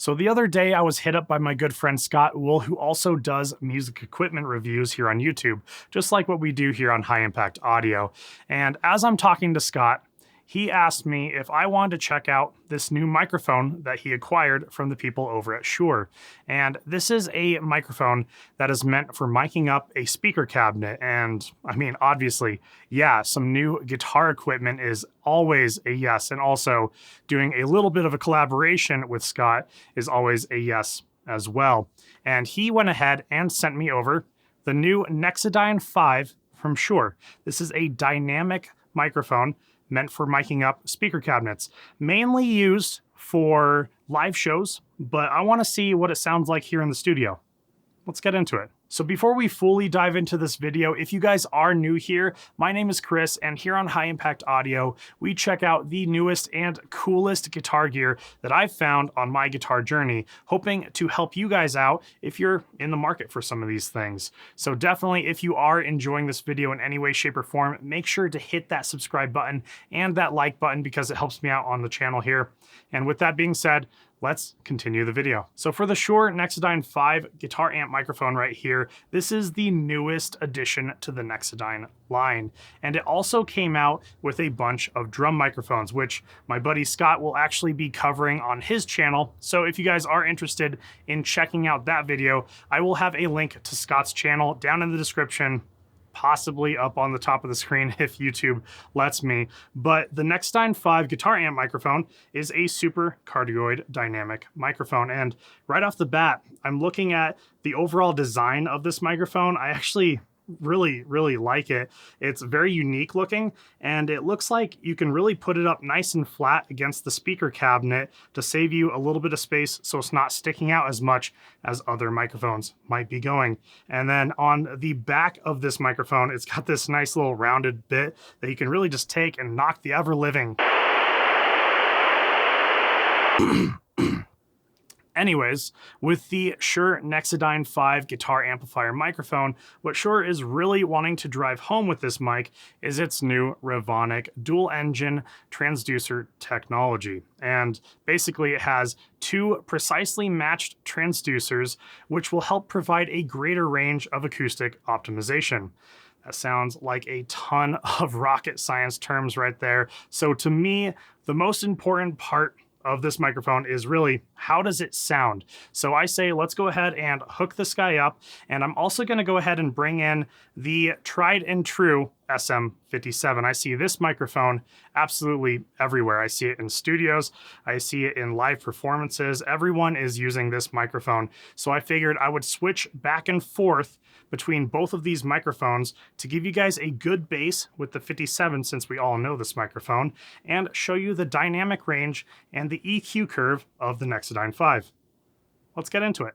So the other day I was hit up by my good friend Scott Wool, who also does music equipment reviews here on YouTube, just like what we do here on High Impact Audio. And as I'm talking to Scott, he asked me if I wanted to check out this new microphone that he acquired from the people over at Shure. And this is a microphone that is meant for miking up a speaker cabinet. And I mean, obviously, yeah, some new guitar equipment is always a yes. And also doing a little bit of a collaboration with Scott is always a yes as well. And he went ahead and sent me over the new Nexadyne 5 from Shure. This is a dynamic microphone meant for miking up speaker cabinets, mainly used for live shows, but I want to see what it sounds like here in the studio. Let's get into it. So before we fully dive into this video, if you guys are new here, my name is Chris, and here on High Impact Audio, we check out the newest and coolest guitar gear that I've found on my guitar journey, hoping to help you guys out if you're in the market for some of these things. So definitely, if you are enjoying this video in any way, shape, or form, make sure to hit that subscribe button and that like button because it helps me out on the channel here. And with that being said, let's continue the video. So for the Shure Nexadyne 5 guitar amp microphone right here, this is the newest addition to the Nexadyne line. And it also came out with a bunch of drum microphones, which my buddy Scott will actually be covering on his channel. So if you guys are interested in checking out that video, I will have a link to Scott's channel down in the description, possibly up on the top of the screen if YouTube lets me. But the Nexadyne 5 guitar amp microphone is a super cardioid dynamic microphone. And right off the bat, I'm looking at the overall design of this microphone. I actually really like it. It's very unique looking, and it looks like you can really put it up nice and flat against the speaker cabinet to save you a little bit of space so it's not sticking out as much as other microphones might be going. And then on the back of this microphone, it's got this nice little rounded bit that you can really just take and knock the ever living Anyways, with the Shure Nexadyne 5 guitar amplifier microphone, what Shure is really wanting to drive home with this mic is its new Revonic dual engine transducer technology. And basically it has two precisely matched transducers, which will help provide a greater range of acoustic optimization. That sounds like a ton of rocket science terms right there. So to me, the most important part of this microphone is really, how does it sound? So I say, let's go ahead and hook this guy up. And I'm also gonna go ahead and bring in the tried and true SM57. I see this microphone absolutely everywhere. I see it in studios. I see it in live performances. Everyone is using this microphone. So I figured I would switch back and forth between both of these microphones to give you guys a good bass with the 57, since we all know this microphone, and show you the dynamic range and the EQ curve of the Nexadyne 5. Let's get into it.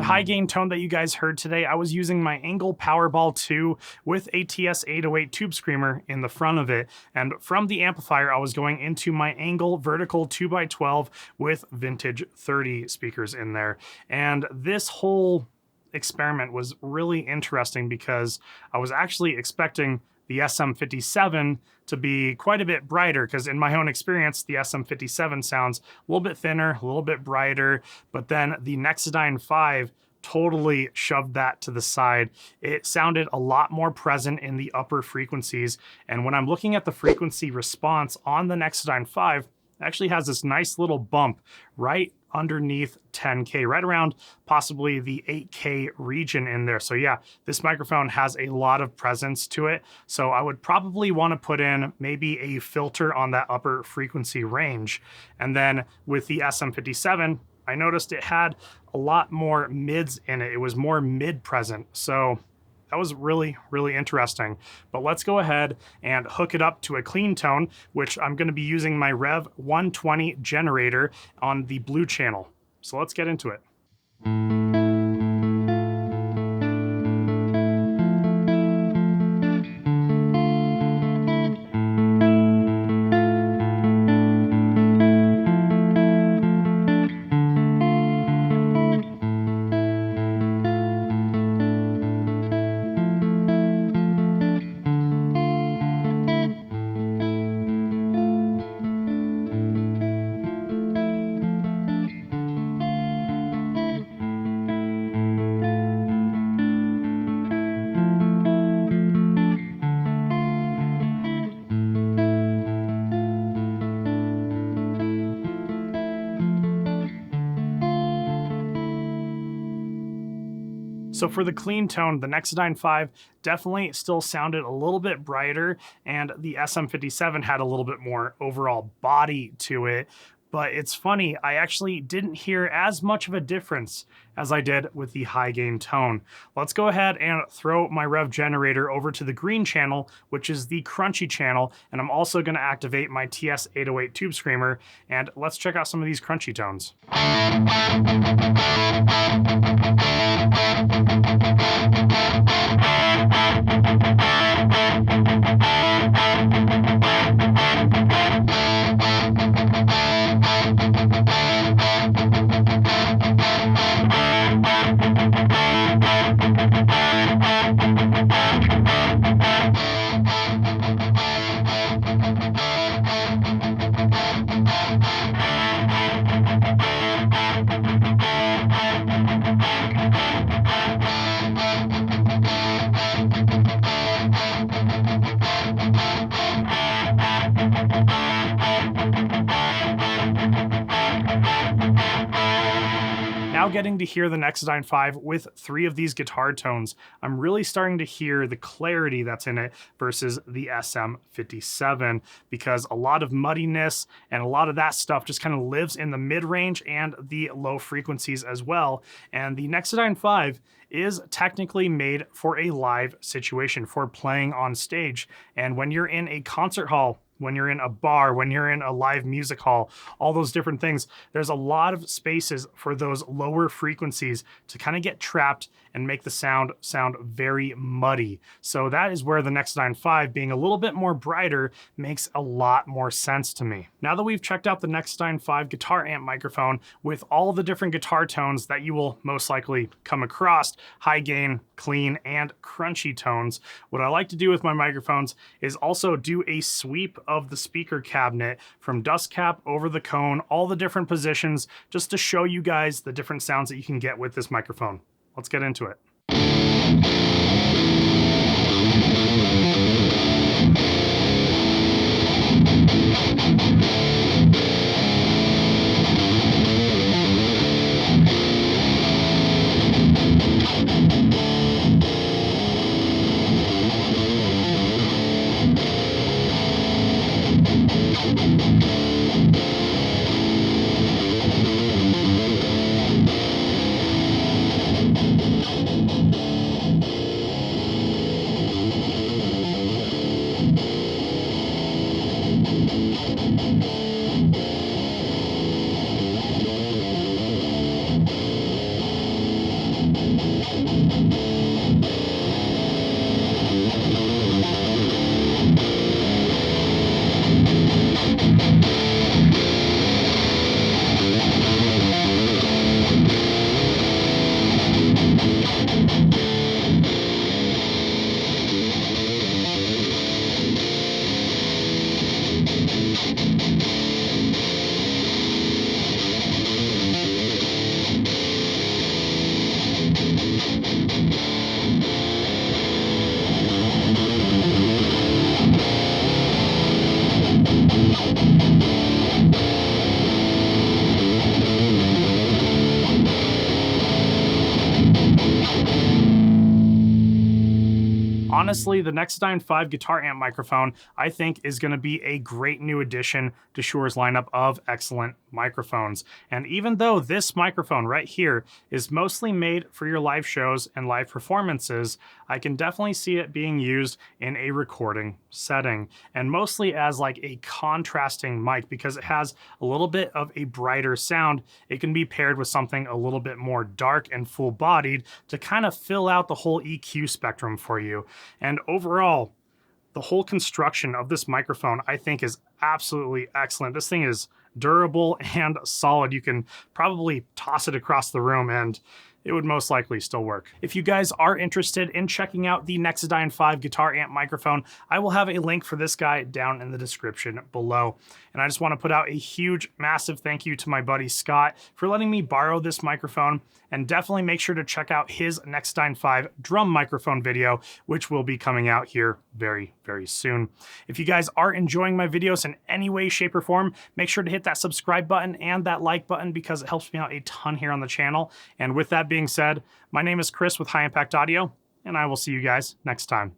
the high gain tone that you guys heard today, I was using my Angle Powerball 2 with a TS-808 tube screamer in the front of it. And from the amplifier, I was going into my Angle Vertical 2x12 with Vintage 30 speakers in there. And this whole experiment was really interesting because I was actually expecting the SM57 to be quite a bit brighter, because in my own experience, the SM57 sounds a little bit thinner, a little bit brighter, but then the Nexadyne 5 totally shoved that to the side. It sounded a lot more present in the upper frequencies, and when I'm looking at the frequency response on the Nexadyne 5, it actually has this nice little bump right underneath 10K, right around possibly the 8K region in there. So yeah, this microphone has a lot of presence to it. So I would probably want to put in maybe a filter on that upper frequency range. And then with the SM57, I noticed it had a lot more mids in it. It was more mid present. So that was really, really interesting. But let's go ahead and hook it up to a clean tone, which I'm going to be using my Rev 120 generator on the blue channel. So let's get into it. So for the clean tone, the Nexadyne 5 definitely still sounded a little bit brighter, and the SM57 had a little bit more overall body to it. But it's funny, I actually didn't hear as much of a difference as I did with the high gain tone. Let's go ahead and throw my Rev generator over to the green channel, which is the crunchy channel, and I'm also going to activate my TS-808 tube screamer, and let's check out some of these crunchy tones. Now getting to hear the Nexadyne 5 with 3 of these guitar tones, I'm really starting to hear the clarity that's in it versus the SM57, because a lot of muddiness and a lot of that stuff just kind of lives in the mid-range and the low frequencies as well. And the Nexadyne 5 is technically made for a live situation, for playing on stage. And when you're in a concert hall, when you're in a bar, when you're in a live music hall, all those different things, there's a lot of spaces for those lower frequencies to kind of get trapped and make the sound very muddy. So that is where the Nexadyne 5 being a little bit more brighter makes a lot more sense to me. Now that we've checked out the Nexadyne 5 guitar amp microphone with all the different guitar tones that you will most likely come across, high gain, clean, and crunchy tones, what I like to do with my microphones is also do a sweep of the speaker cabinet from dust cap over the cone, all the different positions, just to show you guys the different sounds that you can get with this microphone. Let's get into it. Honestly, the Nexadyne 5 guitar amp microphone, I think, is going to be a great new addition to Shure's lineup of excellent microphones. And even though this microphone right here is mostly made for your live shows and live performances, I can definitely see it being used in a recording setting, and mostly as like a contrasting mic because it has a little bit of a brighter sound. It can be paired with something a little bit more dark and full-bodied to kind of fill out the whole EQ spectrum for you. And overall, the whole construction of this microphone, I think, is absolutely excellent. This thing is durable and solid. You can probably toss it across the room and it would most likely still work. If you guys are interested in checking out the Nexadyne 5 guitar amp microphone, I will have a link for this guy down in the description below. And I just want to put out a huge, massive thank you to my buddy Scott for letting me borrow this microphone, and definitely make sure to check out his Nexadyne 5 drum microphone video, which will be coming out here very, very soon. If you guys are enjoying my videos in any way, shape, or form, make sure to hit that subscribe button and that like button because it helps me out a ton here on the channel. And with that being said, my name is Chris with High Impact Audio, and I will see you guys next time.